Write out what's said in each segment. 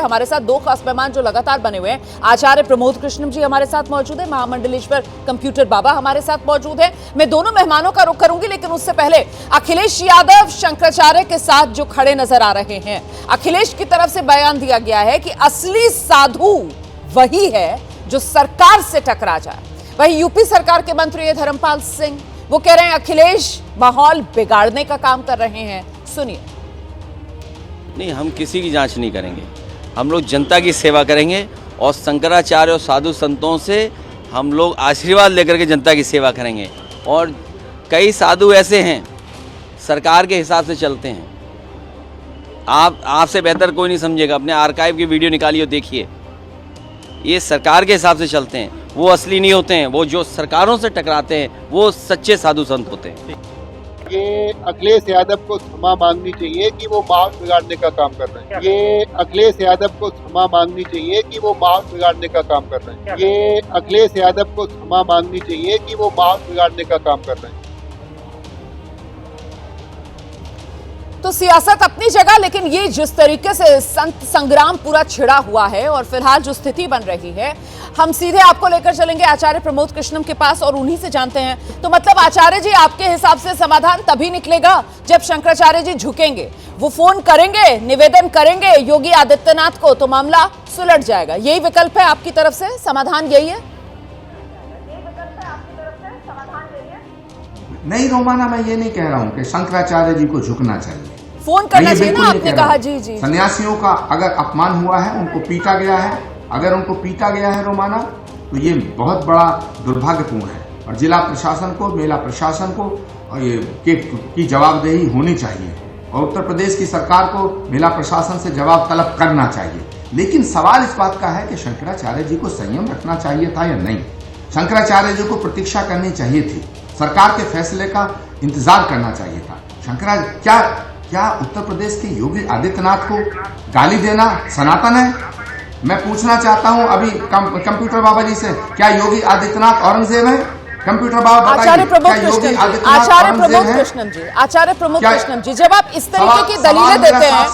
हमारे साथ दो खास मेहमान जो लगातार बने हुए हैं, आचार्य प्रमोद कृष्णम जी हमारे साथ मौजूद है, महामंडलेश्वर कंप्यूटर बाबा हमारे साथ मौजूद है। मैं दोनों मेहमानों का रुख करूंगी, लेकिन उससे पहले अखिलेश यादव शंकराचार्य के साथ जो खड़े नजर आ रहे हैं, अखिलेश की तरफ से बयान दिया गया है कि असली साधु वही है जो सरकार से टकरा जाए। वही यूपी सरकार के मंत्री धर्मपाल सिंह, वो कह रहे हैं अखिलेश माहौल बिगाड़ने का काम कर रहे हैं। सुनिए। नहीं, हम किसी की जांच नहीं करेंगे, हम लोग जनता की सेवा करेंगे और शंकराचार्य और साधु संतों से हम लोग आशीर्वाद लेकर के जनता की सेवा करेंगे। और कई साधु ऐसे हैं सरकार के हिसाब से चलते हैं, आपसे बेहतर कोई नहीं समझेगा। अपने आर्काइव की वीडियो निकालिए और देखिए, ये सरकार के हिसाब से चलते हैं, वो असली नहीं होते हैं। वो जो सरकारों से टकराते हैं वो सच्चे साधु संत होते हैं। ये अखिलेश यादव को क्षमा मांगनी चाहिए कि वो माहौल बिगाड़ने का काम कर रहे हैं। ये अखिलेश यादव को क्षमा मांगनी चाहिए कि वो माहौल बिगाड़ने का काम कर रहे हैं। ये अखिलेश यादव को क्षमा मांगनी चाहिए कि वो माहौल बिगाड़ने का काम कर रहे हैं। तो सियासत अपनी जगह, लेकिन ये जिस तरीके से संत संग्राम पूरा छिड़ा हुआ है और फिलहाल जो स्थिति बन रही है, हम सीधे आपको लेकर चलेंगे आचार्य प्रमोद कृष्णम के पास और उन्हीं से जानते हैं। तो मतलब आचार्य जी, आपके हिसाब से समाधान तभी निकलेगा जब शंकराचार्य जी झुकेंगे, वो फोन करेंगे, निवेदन करेंगे योगी आदित्यनाथ को, तो मामला सुलझ जाएगा। यही विकल्प है आपकी तरफ से, समाधान यही है? नहीं रोमाना, मैं ये नहीं कह रहा हूँ कि शंकराचार्य जी को झुकना चाहिए, फोन करना चाहिए ना, आपने कहा। जी जी, सन्यासियों का अगर अपमान हुआ है, उनको पीटा गया है, अगर उनको पीटा गया है रोमाना, तो ये बहुत बड़ा दुर्भाग्यपूर्ण है। और जिला प्रशासन को, मेला प्रशासन को और ये की जवाबदेही होनी चाहिए और उत्तर प्रदेश की सरकार को मेला प्रशासन से जवाब तलब करना चाहिए। लेकिन सवाल इस बात का है कि शंकराचार्य जी को संयम रखना चाहिए था या नहीं। शंकराचार्य जी को प्रतीक्षा करनी चाहिए थी, सरकार के फैसले का इंतजार करना चाहिए था। क्या उत्तर प्रदेश के योगी आदित्यनाथ को गाली देना सनातन है? मैं पूछना चाहता हूं अभी कंप्यूटर बाबा जी से, क्या योगी आदित्यनाथ औरंगजेब है? कंप्यूटर बाबा बताइए, आचार्य प्रमोद कृष्णम जी, जब आप इस तरीके की दलीलें देते हैं,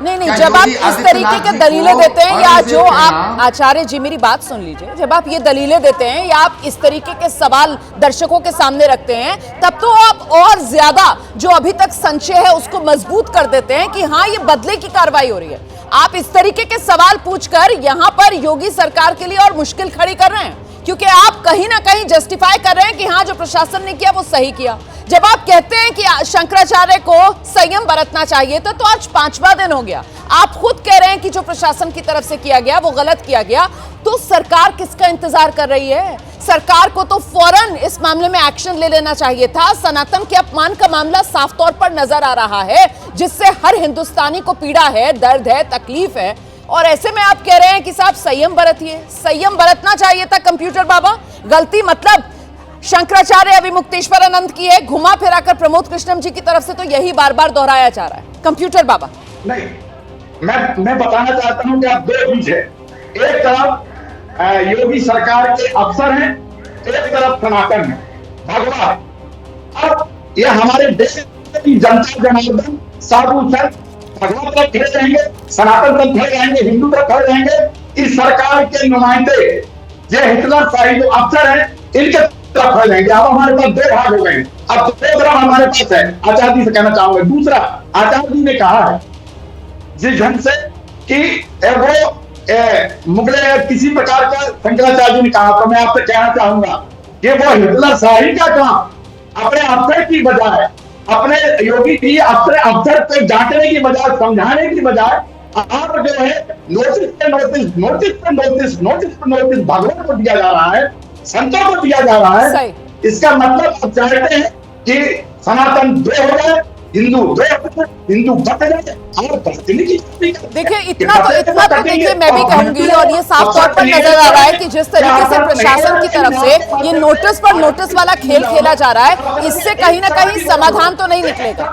नहीं, जब आप इस तरीके के दलीलें देते हैं, या जो आप, आचार्य जी मेरी बात सुन लीजिए, जब आप ये दलीलें देते हैं या आप इस तरीके के सवाल दर्शकों के सामने रखते हैं, तब तो आप और ज्यादा जो अभी तक संशय है उसको मजबूत कर देते हैं कि हाँ, ये बदले की कार्रवाई हो रही है। आप इस तरीके के सवाल पूछकर यहां पर योगी सरकार के लिए और मुश्किल खड़ी कर रहे हैं, क्योंकि आप कहीं ना कहीं जस्टिफाई कर रहे हैं कि हाँ, जो प्रशासन ने किया वो सही किया। जब आप कहते हैं कि शंकराचार्य को संयम बरतना चाहिए था, तो आज 5वां दिन हो गया, आप खुद कह रहे हैं कि जो प्रशासन की तरफ से किया गया वो गलत किया गया, तो सरकार किसका इंतजार कर रही है? सरकार को तो फौरन इस मामले में एक्शन ले लेना चाहिए था। सनातन के अपमान का मामला साफ तौर पर नजर आ रहा है, जिससे हर हिंदुस्तानी को पीड़ा है, दर्द है, तकलीफ है, और ऐसे में आप कह रहे हैं कि साहब संयम बरतिए। संयम बरतना चाहिए था कंप्यूटर बाबा। गलती मतलब शंकराचार्य अविमुक्तेश्वरानंद की है, घुमा फिराकर प्रमोद कृष्णम जी की तरफ से तो यही बार बार दोहराया जा रहा है। कंप्यूटर बाबा नहीं, मैं बताना चाहता हूं कि आप दो चीज है, एक तरफ योगी सरकार के अफसर हैं, एक तरफ सनातन है, भगवान। अब ये हमारे देश की जनता जनार्दन साधु संत भगवान तक खड़े रहेंगे, सनातन तक खड़े रहेंगे, हिंदू तक खड़े रहेंगे। इस सरकार के नुमाइंदे जो हिटलर शाही जो अफसर हैं, इनके तरफ खड़े रहेंगे। अब हमारे पास दो भाग हो गए, अब दो तरफ हमारे पास है। आचार्य जी से कहना चाहूंगा, दूसरा, आचार्य जी ने कहा है जिस ढंग से कि वो मुगले किसी प्रकार का, शंकराचार्य जी ने कहा, तो मैं आपसे कहना चाहूंगा कि वो हिटलर शाही का काम अपने अफसर की बजाय, अपने योगी की अफसर पे डांटने की बजाय, समझाने की बजाय, आप जो है नोटिस पे नोटिस भगवान को दिया जा रहा है, संतों को दिया जा रहा है। इसका मतलब आप चाहते हैं कि सनातन दो हो जाए, हिंदू बच जाए और देखिए, इतना तो देखिए मैं भी कहूंगी, और ये साफ तौर पर नजर आ रहा है कि जिस तरीके से प्रशासन की तरफ से ये नोटिस पर नोटिस वाला खेल खेला जा रहा है, इससे कहीं ना कहीं समाधान तो नहीं निकलेगा।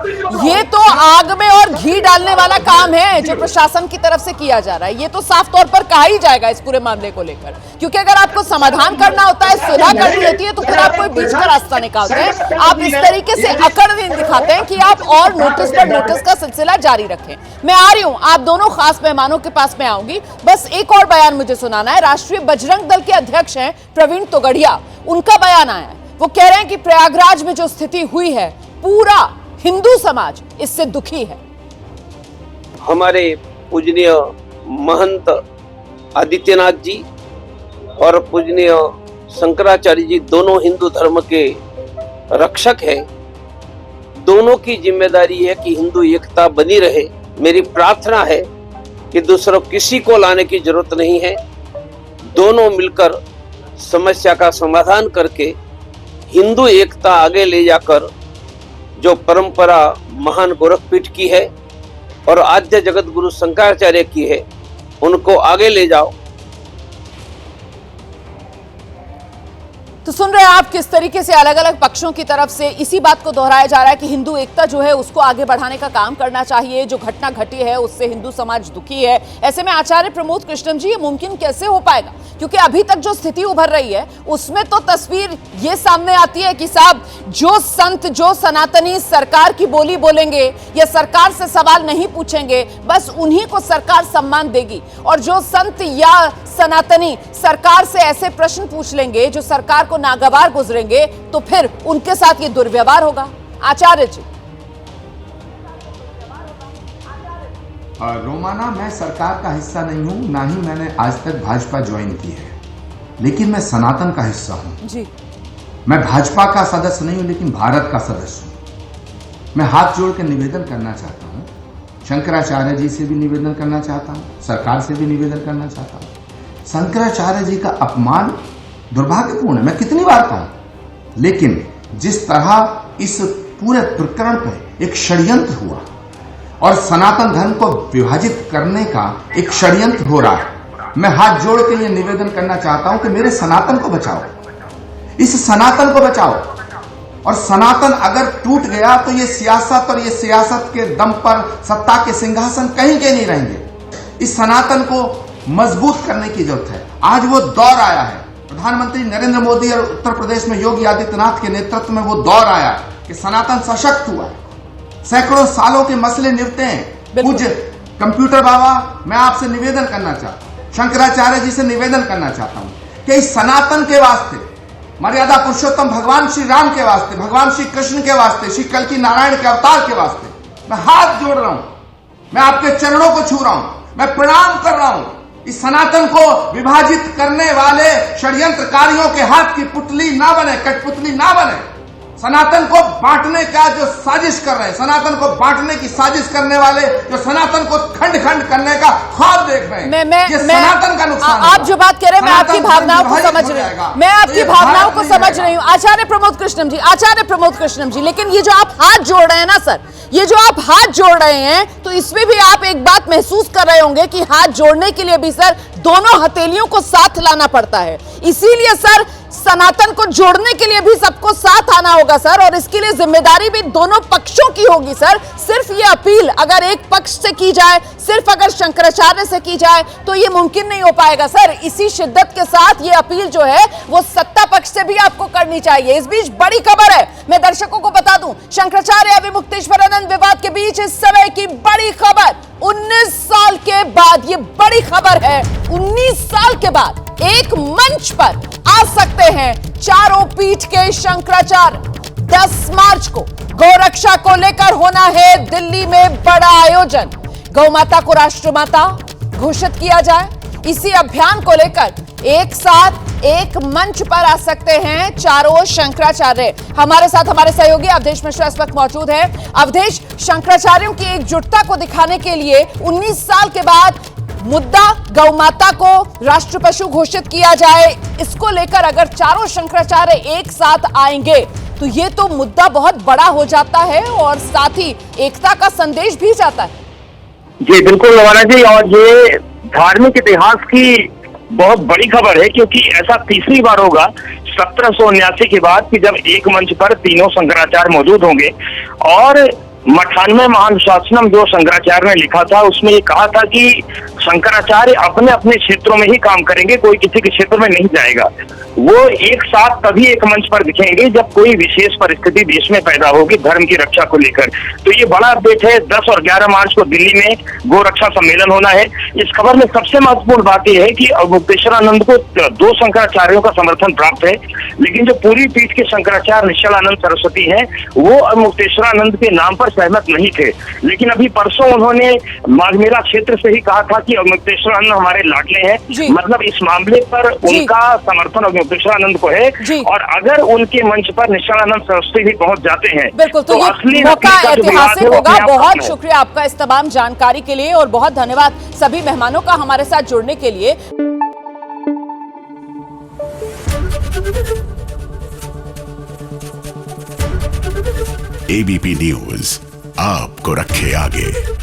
ये तो आग में और घी डालने वाला काम है जो प्रशासन की तरफ से किया जा रहा है। ये तो साफ तौर पर कहा ही जाएगा इस पूरे मामले को लेकर, क्योंकि अगर आपको समाधान करना होता है, सुलह करनी होती है, तो फिर आप कोई बीच का रास्ता निकालते हैं। आप इस तरीके से अकड़ दिखाते हैं कि आप और नोटिस पर नोटिस का सिलसिला जारी रखें। मैं आ रही हूं, आप दोनों खास मेहमानों के पास में आऊंगी। बस एक और बयान मुझे सुनाना है। राष्ट्रीय बजरंग दल के अध्यक्ष हैं प्रवीण तोगड़िया, उनका बयान आया है। वो कह रहे हैं कि प्रयागराज में जो स्थिति हुई है, पूरा हिंदू समाज इससे दुखी है। हमारे पूजनीय महंत आदित्यनाथ जी और पूजनीय शंकराचार्य जी दोनों हिंदू धर्म के रक्षक हैं। दोनों की जिम्मेदारी है कि हिंदू एकता बनी रहे। मेरी प्रार्थना है कि दूसरों किसी को लाने की जरूरत नहीं है। दोनों मिलकर समस्या का समाधान करके हिंदू एकता आगे ले जाकर जो परंपरा महान गोरखपीठ की है और आद्य जगत गुरु शंकराचार्य की है, उनको आगे ले जाओ। तो सुन रहे हैं आप किस तरीके से अलग अलग पक्षों की तरफ से इसी बात को दोहराया जा रहा है कि हिंदू एकता जो है उसको आगे बढ़ाने का काम करना चाहिए। जो घटना घटी है उससे हिंदू समाज दुखी है। ऐसे में आचार्य प्रमोद कृष्णम जी, ये मुमकिन कैसे हो पाएगा? क्योंकि अभी तक जो स्थिति उभर रही है उसमें तो तस्वीर ये सामने आती है कि साहब जो संत, जो सनातनी सरकार की बोली बोलेंगे या सरकार से सवाल नहीं पूछेंगे, बस उन्हीं को सरकार सम्मान देगी। और जो संत या सनातनी सरकार से ऐसे प्रश्न पूछ लेंगे जो सरकार को नागवार गुजरेंगे, तो फिर उनके साथ ये दुर्व्यवहार होगा। आचार्य जी। रोमाना, मैं सरकार का हिस्सा नहीं हूं, ना ही मैंने आज तक भाजपा ज्वाइन की है, लेकिन मैं सनातन का हिस्सा हूं जी। मैं भाजपा का सदस्य नहीं हूं, लेकिन भारत का सदस्य हूं। मैं हाथ जोड़ के निवेदन करना चाहता हूं, शंकराचार्य जी से भी निवेदन करना चाहता हूं, सरकार से भी निवेदन करना चाहता हूं। शंकराचार्य जी का अपमान दुर्भाग्यपूर्ण है, मैं कितनी बार कहूं, लेकिन जिस तरह इस पूरे प्रकरण पर एक षड्यंत्र हुआ और सनातन धर्म को विभाजित करने का एक षड्यंत्र हो रहा है, मैं हाथ जोड़ के ये निवेदन करना चाहता हूं कि मेरे सनातन को बचाओ, इस सनातन को बचाओ। और सनातन अगर टूट गया तो ये सियासत और ये सियासत के दम पर सत्ता के सिंहासन कहीं के नहीं रहेंगे। इस सनातन को मजबूत करने की जरूरत है। आज वो दौर आया है, प्रधानमंत्री नरेंद्र मोदी और उत्तर प्रदेश में योगी आदित्यनाथ के नेतृत्व में वो दौर आया कि सनातन सशक्त हुआ है, सैकड़ों सालों के मसले निपटे हैं। पूज्य कंप्यूटर बाबा, मैं आपसे निवेदन करना चाहता हूं, शंकराचार्य जी से निवेदन करना चाहता हूं कि इस सनातन के वास्ते, मर्यादा पुरुषोत्तम भगवान श्री राम के वास्ते, भगवान श्री कृष्ण के वास्ते, श्री कल्कि नारायण के अवतार के वास्ते मैं हाथ जोड़ रहा हूं, मैं आपके चरणों को छू रहा हूं, मैं प्रणाम कर रहा हूं। इस सनातन को विभाजित करने वाले षड्यंत्रकारियों के हाथ की पुतली ना बने, कठपुतली ना बने। सनातन को बांटने का जो साजिश कर रहे हैं, सनातन को बांटने की साजिश करने वाले जो सनातन को खंड खंड करने का ख्वाब देख रहे हैं, ये सनातन का नुकसान। आप जो बात कह रहे हैं मैं आपकी भावनाओं को समझ रही हूँ, मैं आपकी भावनाओं को समझ रही हूँ आचार्य प्रमोद कृष्णम जी, आचार्य प्रमोद कृष्णम जी। लेकिन ये जो आप हाथ जोड़ रहे हैं ना सर, ये जो आप हाथ जोड़ रहे हैं, तो इसमें भी आप एक बात महसूस कर रहे होंगे कि हाथ जोड़ने के लिए भी सर दोनों हथेलियों को साथ लाना पड़ता है। इसीलिए सर सनातन को जोड़ने के लिए भी सबको साथ आना होगा सर, और इसके लिए जिम्मेदारी भी दोनों पक्षों की होगी सर। सिर्फ ये अपील अगर एक पक्ष से की जाए, सिर्फ अगर शंकराचार्य से की जाए, तो ये मुमकिन नहीं हो पाएगा सर। इसी शिद्दत के साथ ये अपील जो है वो सत्ता पक्ष से भी आपको करनी चाहिए। इस बीच बड़ी खबर है, मैं दर्शकों को बता दूं, शंकराचार्य अविमुक्तेश्वरानंद विवाद के बीच इस समय की बड़ी खबर, 19 साल के बाद ये बड़ी खबर है, 19 साल के बाद एक मंच पर आ सकते हैं चारों पीठ के शंकराचार्य। 10 मार्च को गौरक्षा को लेकर होना है दिल्ली में बड़ा आयोजन। गौमाता को राष्ट्रमाता घोषित किया जाए, इसी अभियान को लेकर एक साथ एक मंच पर आ सकते हैं चारों शंकराचार्य। हमारे साथ हमारे सहयोगी अवधेश मिश्रा इस वक्त मौजूद है। अवधेश, शंकराचार्यों की एकजुटता को दिखाने के लिए 19 साल के बाद मुद्दा गौमाता को राष्ट्र पशु घोषित किया जाए, इसको लेकर अगर चारों शंकराचार्य एक साथ आएंगे तो ये तो मुद्दा बहुत बड़ा हो जाता है और साथ ही एकता का संदेश भी जाता है। जी बिल्कुल रवाना जी, और ये धार्मिक इतिहास की बहुत बड़ी खबर है, क्योंकि ऐसा तीसरी बार होगा 1779 के बाद कि जब एक मंच पर तीनों शंकराचार्य मौजूद होंगे। और 98 महानुशासनम जो शंकराचार्य ने लिखा था, उसमें ये कहा था कि शंकराचार्य अपने अपने क्षेत्रों में ही काम करेंगे, कोई किसी के क्षेत्र में नहीं जाएगा। वो एक साथ तभी एक मंच पर दिखेंगे जब कोई विशेष परिस्थिति देश में पैदा होगी धर्म की रक्षा को लेकर। तो ये बड़ा अपडेट है। 10 और 11 मार्च को दिल्ली में गो रक्षा सम्मेलन होना है। इस खबर में सबसे महत्वपूर्ण बात यह है कि अवमुक्तेश्वरानंद को 2 शंकराचार्यों का समर्थन प्राप्त है, लेकिन जो पूरी पीठ के शंकराचार्य निश्चलानंद सरस्वती हैं, वो अवमुक्तेश्वरानंद के नाम पर सहमत नहीं थे। लेकिन अभी परसों उन्होंने माघ मेला क्षेत्र से ही कहा था कि अवमुक्तेश्वरानंद हमारे लाडले हैं। मतलब इस मामले पर उनका समर्थन अवमुक्तेश्वरानंद को है, और अगर उनके मंच पर निश्चलानंद सरस्वती भी पहुंच जाते हैं बिल्कुल, तो ये असली मौका नकली का जो विवाद ऐतिहासिक है वो होगा। अपने आप बहुत खत्म है। शुक्रिया आपका इस तमाम जानकारी के लिए, और बहुत धन्यवाद सभी मेहमानों का हमारे साथ जुड़ने के लिए। एबीपी न्यूज आपको रखे आगे।